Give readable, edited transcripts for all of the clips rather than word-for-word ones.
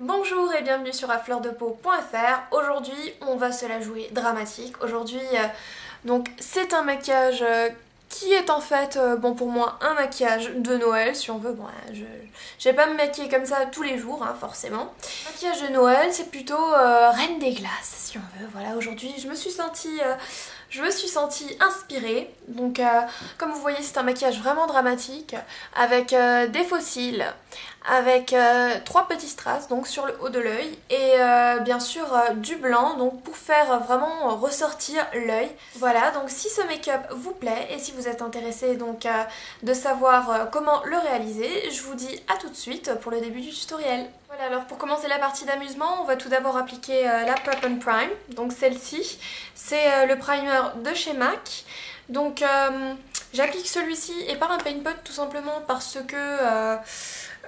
Bonjour et bienvenue sur afleurdepeau.fr. Aujourd'hui on va se la jouer dramatique. Aujourd'hui donc c'est un maquillage qui est en fait bon pour moi un maquillage de Noël si on veut. Bon je vais pas me maquiller comme ça tous les jours hein, forcément. Maquillage de Noël c'est plutôt Reine des Glaces si on veut. Voilà, aujourd'hui je me suis sentie inspirée. Donc comme vous voyez c'est un maquillage vraiment dramatique avec des faux cils, avec trois petits strass donc sur le haut de l'œil et bien sûr du blanc donc pour faire vraiment ressortir l'œil. Voilà, donc si ce make-up vous plaît et si vous êtes intéressé donc de savoir comment le réaliser, je vous dis à tout de suite pour le début du tutoriel. Voilà, alors pour commencer la partie d'amusement, on va tout d'abord appliquer la Prep and Prime. Donc celle-ci, c'est le primer de chez MAC. Donc j'applique celui-ci et par un paint pot tout simplement parce que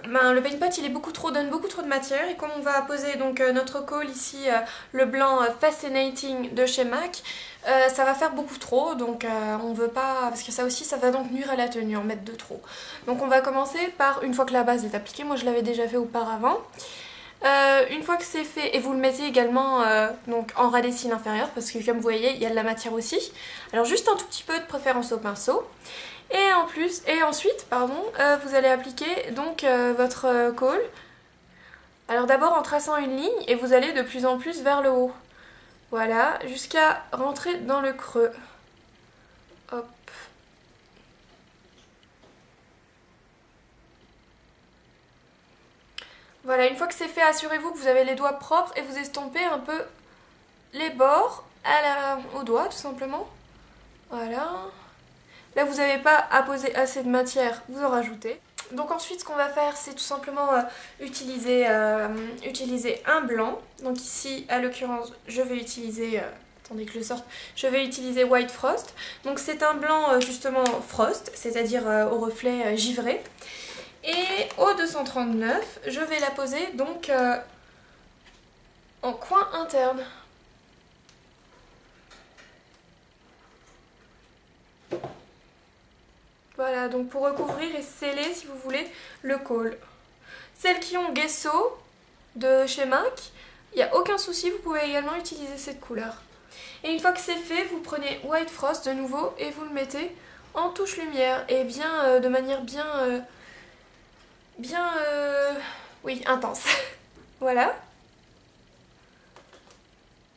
le paint pot il est donne beaucoup trop de matière, et comme on va poser donc notre col ici, le blanc Fascinating de chez MAC, ça va faire beaucoup trop, donc on veut pas, parce que ça aussi ça va donc nuire à la tenue en mettre de trop. Donc on va commencer par, une fois que la base est appliquée, moi je l'avais déjà fait auparavant. Une fois que c'est fait, et vous le mettez également donc en ras des cils inférieurs parce que comme vous voyez il y a de la matière aussi, alors juste un tout petit peu de préférence au pinceau. Et ensuite, vous allez appliquer donc votre col. Alors d'abord en traçant une ligne et vous allez de plus en plus vers le haut. Voilà, jusqu'à rentrer dans le creux. Hop. Voilà, une fois que c'est fait, assurez-vous que vous avez les doigts propres et vous estompez un peu les bords au doigt tout simplement. Voilà. Là vous n'avez pas à poser assez de matière, vous en rajoutez. Donc ensuite ce qu'on va faire c'est tout simplement utiliser un blanc. Donc ici à l'occurrence je vais utiliser, attendez que je le sorte, je vais utiliser White Frost. Donc c'est un blanc justement frost, c'est-à-dire au reflet givré. Et au 239 je vais la poser donc en coin interne. Voilà, donc pour recouvrir et sceller, si vous voulez, le col. Celles qui ont Gesso de chez MAC, il n'y a aucun souci, vous pouvez également utiliser cette couleur. Et une fois que c'est fait, vous prenez White Frost de nouveau et vous le mettez en touche lumière. Et bien, de manière oui, intense. Voilà.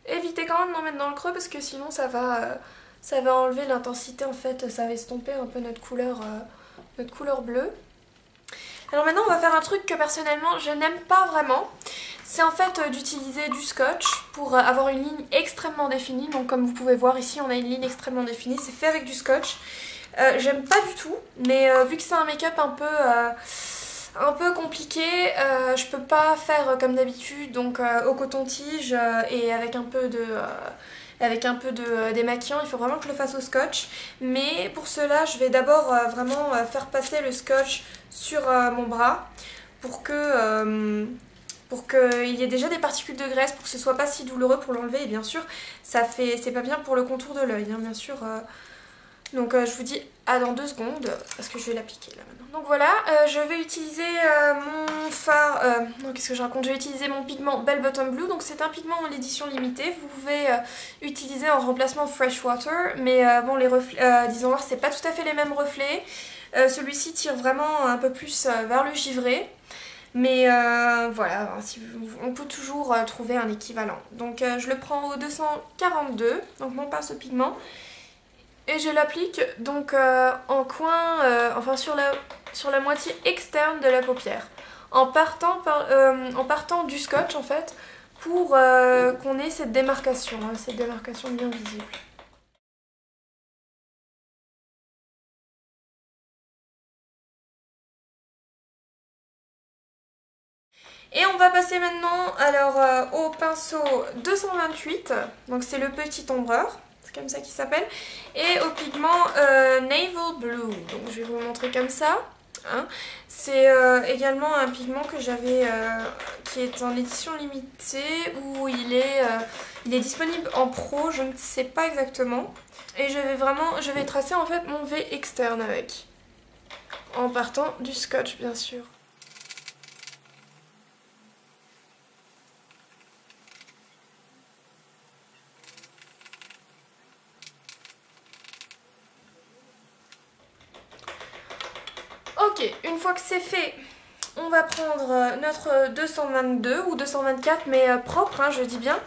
Évitez quand même d'en mettre dans le creux parce que sinon ça va enlever l'intensité, en fait, ça va estomper un peu notre couleur bleue. Alors maintenant on va faire un truc que personnellement je n'aime pas vraiment. C'est en fait d'utiliser du scotch pour avoir une ligne extrêmement définie. Donc comme vous pouvez voir ici on a une ligne extrêmement définie, c'est fait avec du scotch. J'aime pas du tout, mais vu que c'est un make-up un peu compliqué, je peux pas faire comme d'habitude, donc au coton-tige et avec un peu de démaquillant, il faut vraiment que je le fasse au scotch. Mais pour cela je vais d'abord vraiment faire passer le scotch sur mon bras pour qu'il y ait déjà des particules de graisse, pour que ce soit pas si douloureux pour l'enlever. Et bien sûr c'est pas bien pour le contour de l'œil hein, bien sûr. Donc je vous dis à dans 2 secondes parce que je vais l'appliquer là maintenant. Donc voilà, je vais utiliser mon fard, non qu'est-ce que je raconte, je vais utiliser mon pigment Bell Bottom Blue. Donc c'est un pigment en édition limitée, vous pouvez utiliser en remplacement Freshwater. Mais bon les reflets, disons voir c'est pas tout à fait les mêmes reflets. Celui-ci tire vraiment un peu plus vers le givré. Mais voilà, on peut toujours trouver un équivalent. Donc je le prends au 242, donc mon pinceau pigment. Et je l'applique donc en coin, enfin sur la moitié externe de la paupière. En partant du scotch en fait, pour qu'on ait cette démarcation bien visible. Et on va passer maintenant alors au pinceau 228, donc c'est le petit ombreur. C'est comme ça qu'il s'appelle, et au pigment Naval Blue, donc je vais vous montrer comme ça hein. C'est également un pigment que j'avais qui est en édition limitée, où il est disponible en pro, je ne sais pas exactement, et je vais tracer en fait mon V externe avec, en partant du scotch bien sûr. Ok, une fois que c'est fait, on va prendre notre 222 ou 224 mais propre, hein, je dis bien.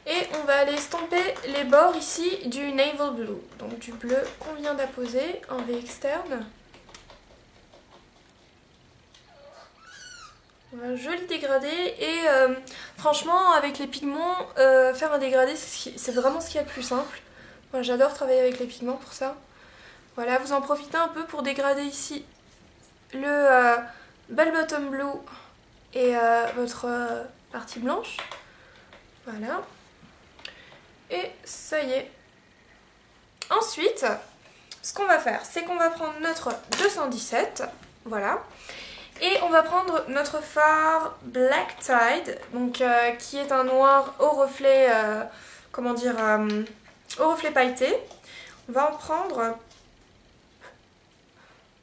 Et on va aller estomper les bords ici du Naval Blue. Donc du bleu qu'on vient d'apposer en V externe. Un joli dégradé et franchement avec les pigments, faire un dégradé c'est vraiment ce qu'il y a de plus simple. Moi j'adore travailler avec les pigments pour ça. Voilà, vous en profitez un peu pour dégrader ici le Bell Bottom Blue et votre partie blanche. Voilà. Et ça y est. Ensuite, ce qu'on va faire, c'est qu'on va prendre notre 217. Voilà. Et on va prendre notre fard Black Tide, donc qui est un noir au reflet, comment dire, au reflet pailleté. On va en prendre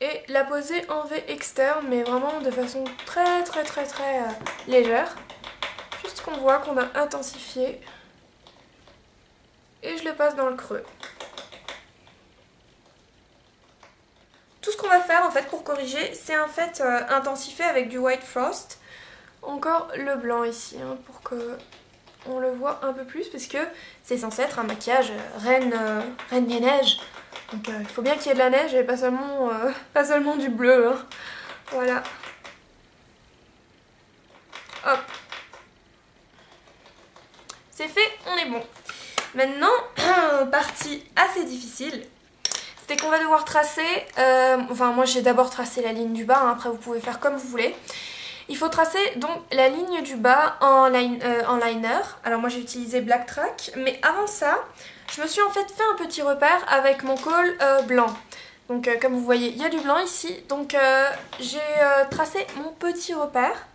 et la poser en V externe, mais vraiment de façon très légère. Juste qu'on voit qu'on a intensifié. Et je le passe dans le creux. Tout ce qu'on va faire en fait pour corriger, c'est en fait intensifier avec du White Frost. Encore le blanc ici, hein, pour que on le voit un peu plus, parce que c'est censé être un maquillage reine des neiges. Donc il faut bien qu'il y ait de la neige et pas seulement du bleu. Hein. Voilà. Hop. C'est fait, on est bon. Maintenant, partie assez difficile. C'est qu'on va devoir tracer, enfin moi j'ai d'abord tracé la ligne du bas, hein, après vous pouvez faire comme vous voulez. Il faut tracer donc la ligne du bas en liner. Alors moi j'ai utilisé Black Track, mais avant ça, je me suis en fait un petit repère avec mon col blanc. Donc comme vous voyez, il y a du blanc ici, donc j'ai tracé mon petit repère.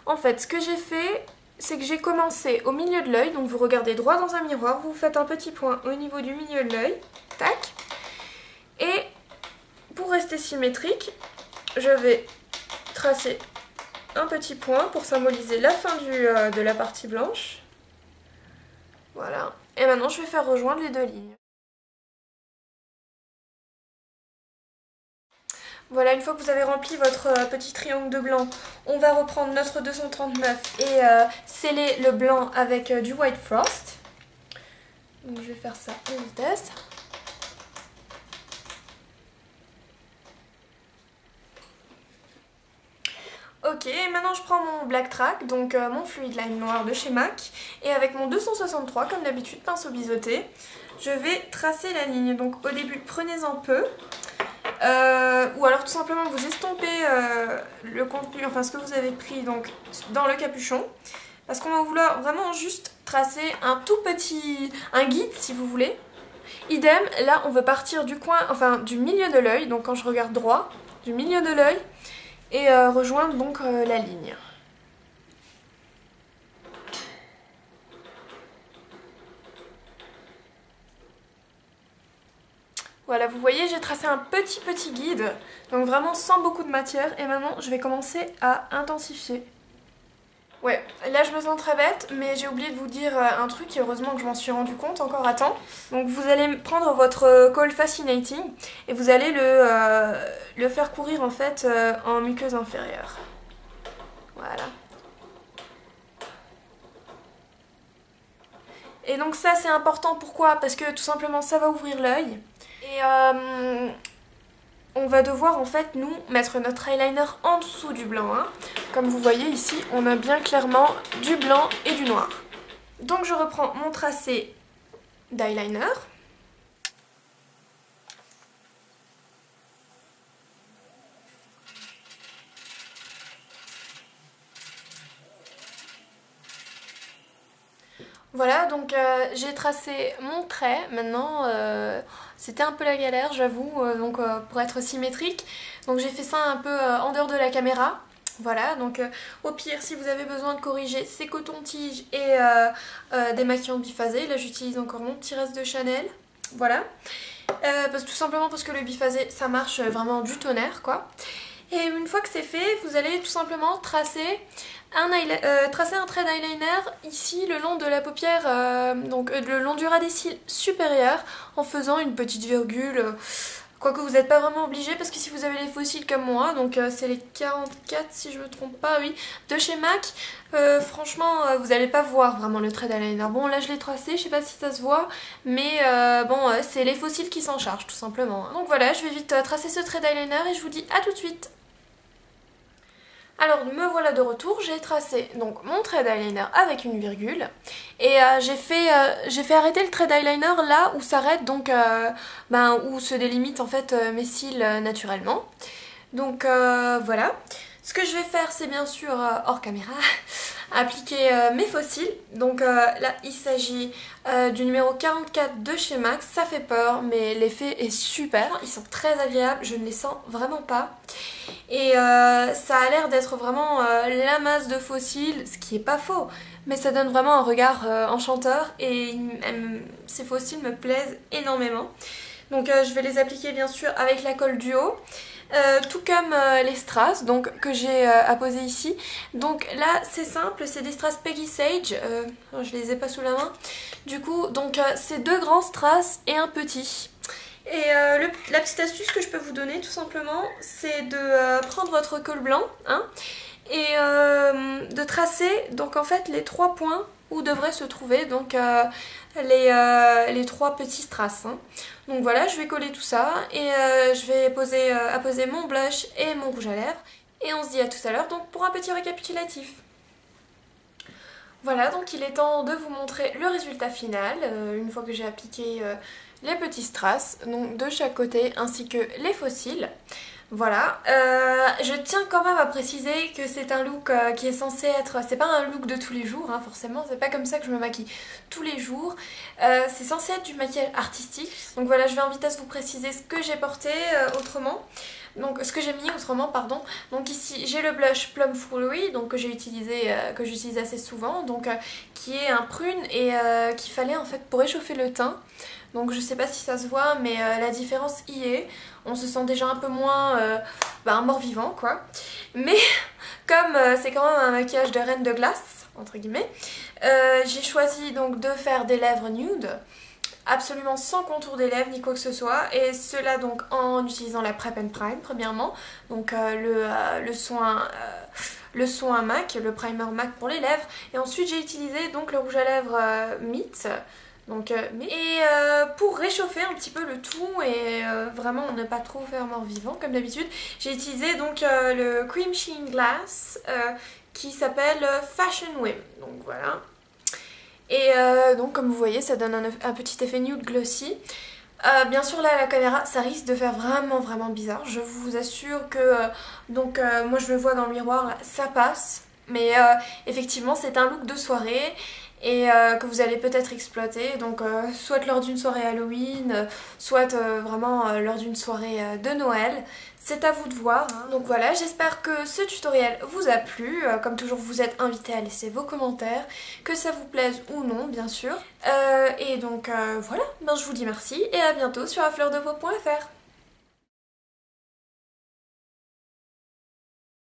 En fait, ce que j'ai fait, c'est que j'ai commencé au milieu de l'œil, donc vous regardez droit dans un miroir, vous faites un petit point au niveau du milieu de l'œil, tac. Et pour rester symétrique, je vais tracer un petit point pour symboliser la fin de la partie blanche. Voilà. Et maintenant, je vais faire rejoindre les deux lignes. Voilà, une fois que vous avez rempli votre petit triangle de blanc, on va reprendre notre 239 et sceller le blanc avec du White Frost. Donc je vais faire ça en vitesse. Ok, maintenant je prends mon Black Track, donc mon fluid line noir de chez MAC, et avec mon 263, comme d'habitude, pinceau biseauté, je vais tracer la ligne. Donc au début, prenez-en peu, ou alors tout simplement vous estompez le contenu, enfin ce que vous avez pris donc dans le capuchon, parce qu'on va vouloir vraiment juste tracer un tout petit, un guide si vous voulez. Idem, là on veut partir du coin, enfin du milieu de l'œil, donc quand je regarde droit, du milieu de l'œil, et rejoindre donc la ligne. Voilà, vous voyez, j'ai tracé un petit guide, donc vraiment sans beaucoup de matière, et maintenant je vais commencer à intensifier. Ouais, là je me sens très bête, mais j'ai oublié de vous dire un truc et heureusement que je m'en suis rendu compte encore à temps. Donc vous allez prendre votre col Fascinating et vous allez le faire courir en fait en muqueuse inférieure. Voilà. Et donc ça c'est important, pourquoi? Parce que tout simplement ça va ouvrir l'œil. Et on va devoir en fait nous mettre notre eyeliner en dessous du blanc. Hein. Comme vous voyez ici, on a bien clairement du blanc et du noir. Donc je reprends mon tracé d'eyeliner. Voilà, donc j'ai tracé mon trait. Maintenant, c'était un peu la galère, j'avoue, donc pour être symétrique. Donc j'ai fait ça un peu en dehors de la caméra. Voilà, donc au pire, si vous avez besoin de corriger, c'est coton-tige et démaquillant biphasé. Là, j'utilise encore mon petit reste de Chanel. Voilà, tout simplement parce que le biphasé, ça marche vraiment du tonnerre, quoi. Et une fois que c'est fait, vous allez tout simplement tracer un trait d'eyeliner ici le long de la paupière, donc le long du ras des cils supérieur, en faisant une petite virgule Quoique vous n'êtes pas vraiment obligé parce que si vous avez les fossiles comme moi, donc c'est les 44 si je me trompe pas, oui, de chez MAC, franchement vous n'allez pas voir vraiment le trait d'eyeliner. Bon là je l'ai tracé, je sais pas si ça se voit, mais bon c'est les fossiles qui s'en chargent tout simplement. Donc voilà, je vais vite tracer ce trait d'eyeliner et je vous dis à tout de suite. Alors me voilà de retour, j'ai tracé donc mon trait d'eyeliner avec une virgule et j'ai fait arrêter le trait d'eyeliner là où s'arrête donc où se délimitent en fait mes cils naturellement. Donc voilà. Ce que je vais faire c'est bien sûr hors caméra appliquer mes faux cils. Donc là il s'agit du numéro 44 de chez MAC, ça fait peur mais l'effet est super, ils sont très agréables, je ne les sens vraiment pas. Et ça a l'air d'être vraiment la masse de faux cils, ce qui est pas faux, mais ça donne vraiment un regard enchanteur et ces faux cils me plaisent énormément. Donc je vais les appliquer bien sûr avec la colle duo. Tout comme les strass donc, que j'ai apposé ici. Donc là c'est simple, c'est des strass Peggy Sage, je les ai pas sous la main. Du coup donc c'est 2 grands strass et un petit. Et la petite astuce que je peux vous donner tout simplement c'est de prendre votre col blanc et de tracer donc en fait les 3 points où devraient se trouver donc les 3 petits strass. Donc voilà, je vais coller tout ça et je vais apposer mon blush et mon rouge à lèvres. Et on se dit à tout à l'heure donc pour un petit récapitulatif. Voilà, donc il est temps de vous montrer le résultat final, une fois que j'ai appliqué les petits strass, donc de chaque côté, ainsi que les faux cils. Voilà, je tiens quand même à préciser que c'est un look qui est censé être, c'est pas un look de tous les jours forcément, c'est pas comme ça que je me maquille tous les jours, c'est censé être du maquillage artistique. Donc voilà, je vais en vitesse vous préciser ce que j'ai porté autrement. Donc ce que j'ai mis autrement pardon. Donc ici j'ai le blush Plum Foolery donc que j'utilise assez souvent, donc qui est un prune et qu'il fallait en fait pour réchauffer le teint. Donc je sais pas si ça se voit mais la différence y est. On se sent déjà un peu moins mort-vivant quoi. Mais comme c'est quand même un maquillage de reine de glace entre guillemets, j'ai choisi donc de faire des lèvres nude. Absolument sans contour des lèvres ni quoi que ce soit, et cela donc en utilisant la Prep and Prime premièrement, donc le soin MAC, le primer MAC pour les lèvres, et ensuite j'ai utilisé donc le rouge à lèvres Meet, donc pour réchauffer un petit peu le tout et vraiment ne pas trop faire mort vivant comme d'habitude, j'ai utilisé donc le Cream Sheen Glass qui s'appelle Fashion Whim, donc voilà. Et donc comme vous voyez ça donne un petit effet nude glossy. Bien sûr là à la caméra ça risque de faire vraiment bizarre. Je vous assure que moi je le vois dans le miroir là, ça passe. Mais effectivement c'est un look de soirée et que vous allez peut-être exploiter. Donc soit lors d'une soirée Halloween, soit vraiment lors d'une soirée de Noël. C'est à vous de voir. Donc voilà, j'espère que ce tutoriel vous a plu. Comme toujours, vous êtes invités à laisser vos commentaires, que ça vous plaise ou non, bien sûr. Et donc voilà, je vous dis merci et à bientôt sur afleurdepeau.fr.